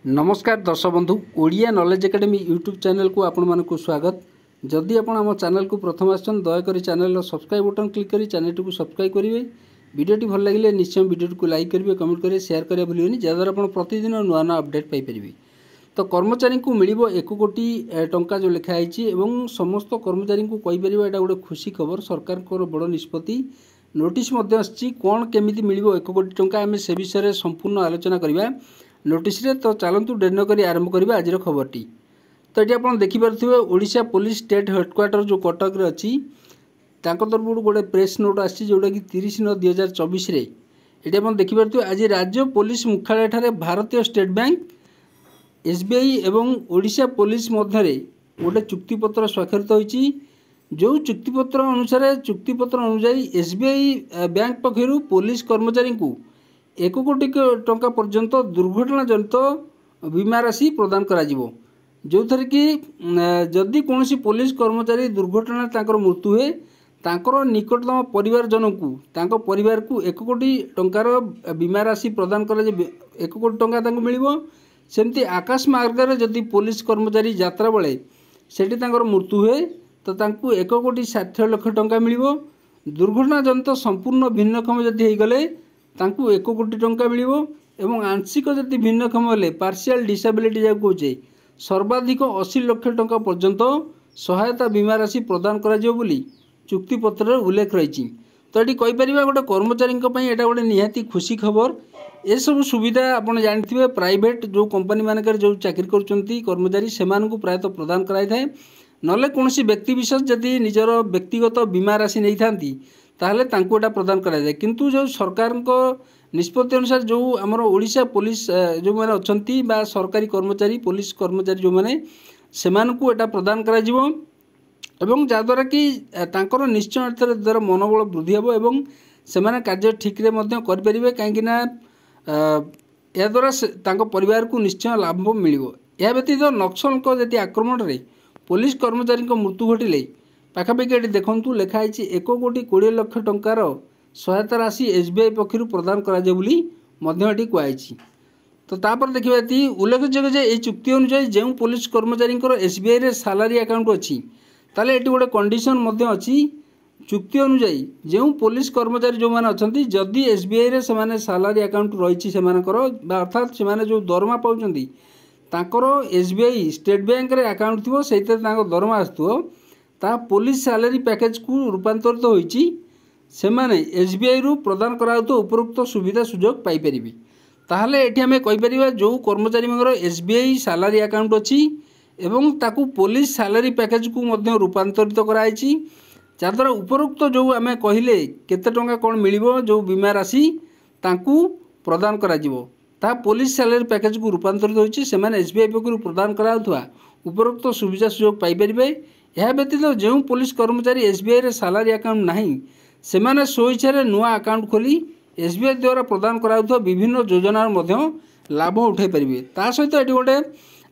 नमस्कार दर्शक बंधु Odia knowledge academy YouTube channel को आपण मानक स्वागत। जदि आपण आम चैनल को प्रथम आछन दयाकोरी चैनल सब्सक्राइब बटन क्लिक करी चैनल को सब्सक्राइब करेंगे। वीडियोटी भल लगे निश्चय वीडियो को लाइक करेंगे, कमेंट करेंगे, शेयर करें भूलिए जहाँद्वारा आप प्रतिदिन नुआ नुआ अपडेट पाइपर। तो कर्मचारी को मिल 1 कोटी टंका जो लिखाई समस्त कर्मचारी को कहीपर यहाँ गोटे खुशी खबर सरकार बड़ निष्पत्ति नोटिस कौन केमी मिल 1 कोटी टंका आम से विषय संपूर्ण आलोचना करवा नोटिस रे। तो चलतु डेरी न करी आरंभ करवा आज खबरटी। तो ये आप देखिपे ओडिशा पुलिस स्टेट हेडक्वार्टर जो कटक अच्छी तरफ गोटे प्रेस नोट आसी जोटा कि 30/9/2024 ये आप देखिपे आज राज्य पुलिस मुख्यालय ठारे भारतीय स्टेट बैंक एसबीआई एवं ओडिशा पुलिस मध्य गोटे चुक्तिपत्र स्वाक्षरित होती। जो चुक्तिपत्र अनुसार चुक्तिपत्र अनुजाई एसबीआई बैंक पक्षर पुलिस कर्मचारी को 1 कोटी टंका पर्यंत दुर्घटना जनित बीमा राशि प्रदान करा जिवो। जो थरे कि जदि कौन पुलिस कर्मचारी दुर्घटना तांकर मृत्यु हुए तांकर निकटतम परिवार जन को परिवार को 1 कोटी टंकार बीमा राशि प्रदान करा 1 कोटी टंका तांको मिलिबो। सेमती आकाश मार्ग रे जदि पुलिस कर्मचारी यात्रा बेले सेठी तांकर मृत्यु हुए तो तांको 1 कोटी 60 लाख टंका मिलिबो। दुर्घटना जनित संपूर्ण भिन्नक्षम जदि हो गले तांको 1 कोटी टंका मिलिबो एवं आंशिक जदि भिन्नक्षम हेले पार्शियल डिसेबिलिटी जा कहे सर्वाधिक 80 लाख टंका पर्यंत सहायता बीमा राशि प्रदान करा जिवो बोली चुक्तिपत्र उल्लेख रही। तो ये कहीपर गोटे कर्मचारी यहाँ गोटे निहाती खुशी खबर। ये सब सुविधा आपड़ जानते प्राइवेट जो कंपनी मानक जो चाकरी करुँच कर्मचारी से प्रायतः प्रदान कराई थाए नले कौन व्यक्ति विशेष जदि निजर व्यक्तिगत बीमा राशि नहीं थांती ताहले तांको एटा प्रदान करा जाए। किंतु जो सरकार को निष्पत्ति अनुसार जो आमर ओडिशा पुलिस जो मैंने अच्छी बा सरकारी कर्मचारी पुलिस कर्मचारी जो मैंने सेमानकु एटा प्रदान करा जिवो एवं जहाँद्वारा कि तांकर निश्चय द्वारा मनोबल वृद्धि हेबो एवं सेमाने कार्य ठीक रे मध्य करि परिबे काहेकि ना या द्वारा तांको परिवार को निश्चय लाभ मिलिबो। या व्यतीत नक्सल जदि आक्रमण रे पुलिस कर्मचारी मृत्यु घटिले पाखापाखि ये देखूँ लिखाई 1 कोटी 20 लाख टंकार सहायता राशि एसबीआई पक्षर प्रदान कराए कहुई। तो तापर देखा उल्लेखযোग्य ये चुक्ति अनुसार जो पुलिस कर्मचारी एसबीआई रे सालारी अकाउंट अच्छी ताले ये गोटे कंडीशन अच्छी चुक्ति अनुसार जो पुलिस कर्मचारी जो मैंने अच्छा जदि एसबीआई रे से सालारी अकाउंट रही अर्थात से जो दरमा पाँच एसबीआई स्टेट बैंक रे अकाउंट थी से दरमा आसो ता पुलिस सैलरी पैकेज को रूपांतरित होइछि से माने एसबीआई रु प्रदान कराउतो उपरोक्त सुविधा सुजोग पाई परिबे। ताहले एठी हमें कहि परिबा जो कर्मचारी मंगर एसबीआई सैलरी अकाउंट अछि एवं ताकू पुलिस सैलरी पैकेज को मध्य रूपांतरित कराइछि जहाँद्वारा उपरोक्त जो आम कहले केते टंका कौन मिलिबो जो बीमा राशि ताकू प्रदान करा जिवो ता पुलिस सैलरी पैकेज को रूपांतरित होइछि से माने एसबीआई पक्षरु प्रदान कराउथवा उपरोक्त सुविधा सुजोग पाई परिबे। यह व्यतीत जो पुलिस कर्मचारी एसबीआई रे सालारी अकाउंट नहीं से माने स्वेच्छा नुआ अकाउंट खोली एसबीआई द्वारा प्रदान कराउथवा विभिन्न योजनार मध्य लाभ उठाई परिबे। ता सहित ये गोटे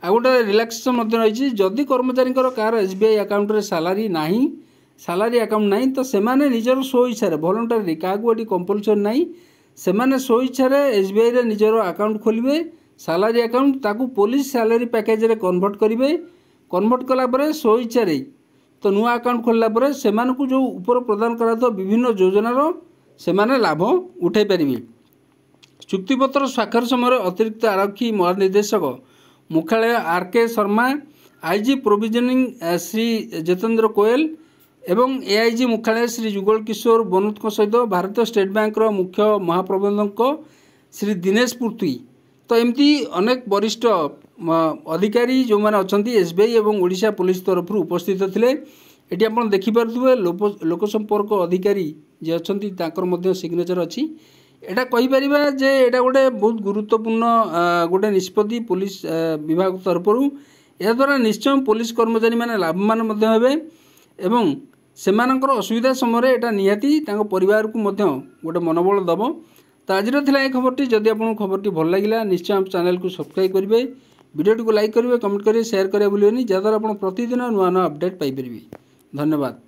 आ गोटे रिलैक्सेशन रही जदि कर्मचारी कार एसबीआई अकाउंट रे सालारी अकाउंट नहीं तो से माने निजर स्वेच्छा वॉलंटरी क्या कंपलसरी नहीं से माने स्वेच्छा एसबीआई रे निजर अकाउंट खोलिबे सालारी अकाउंट ताकू पुलिस सैलरी पैकेज रे कन्वर्ट करेंगे। कन्वर्ट कला स्वेच्छा तो नुआ अकाउंट खोलला से जो ऊपर प्रदान करा विभिन्न योजनार से लाभ उठाई पारे। चुक्तिपत्र स्वाक्षर समय अतिरिक्त आरक्षी महानिर्देशक मुख्यालय RK Sharma IG provisioning Shri Jitendra Koyal एवं एआईजी मुख्यालय श्री जुगल किशोर बनूत सहित भारतीय स्टेट बैंक मुख्य महाप्रबंधक श्री दिनेश पुर्थी तो एमती अनेक वरिष्ठ अधिकारी जो मैंने अच्छा एसबीआई और ओडिशा पुलिस तरफ उपस्थित थे। ये आप देखिपे लोकसंपर्क अधिकारी जी अच्छा सिग्नेचर अच्छी एटा कहीपर जे एटा गोटे बहुत गुरुत्वपूर्ण गोटे निष्पत्ति पुलिस विभाग तरफ या द्वारा निश्चय पुलिस कर्मचारी मैंने लाभवान हेबे एवं सेमानंकर असुविधा समय एटा निहाती परिवार को गोटे मनोबल दब। तो आज ये खबरटी जदि आपको खबरटी भल लगे निश्चय आप चैनल को सब्सक्राइब करेंगे, वीडियो को लाइक करेंगे, कमेंट करेंगे, शेयर करेंगे भूलिए जहाँद्वारा आप प्रतिदिन नुआ नुआ अपडेट पाइपर। धन्यवाद।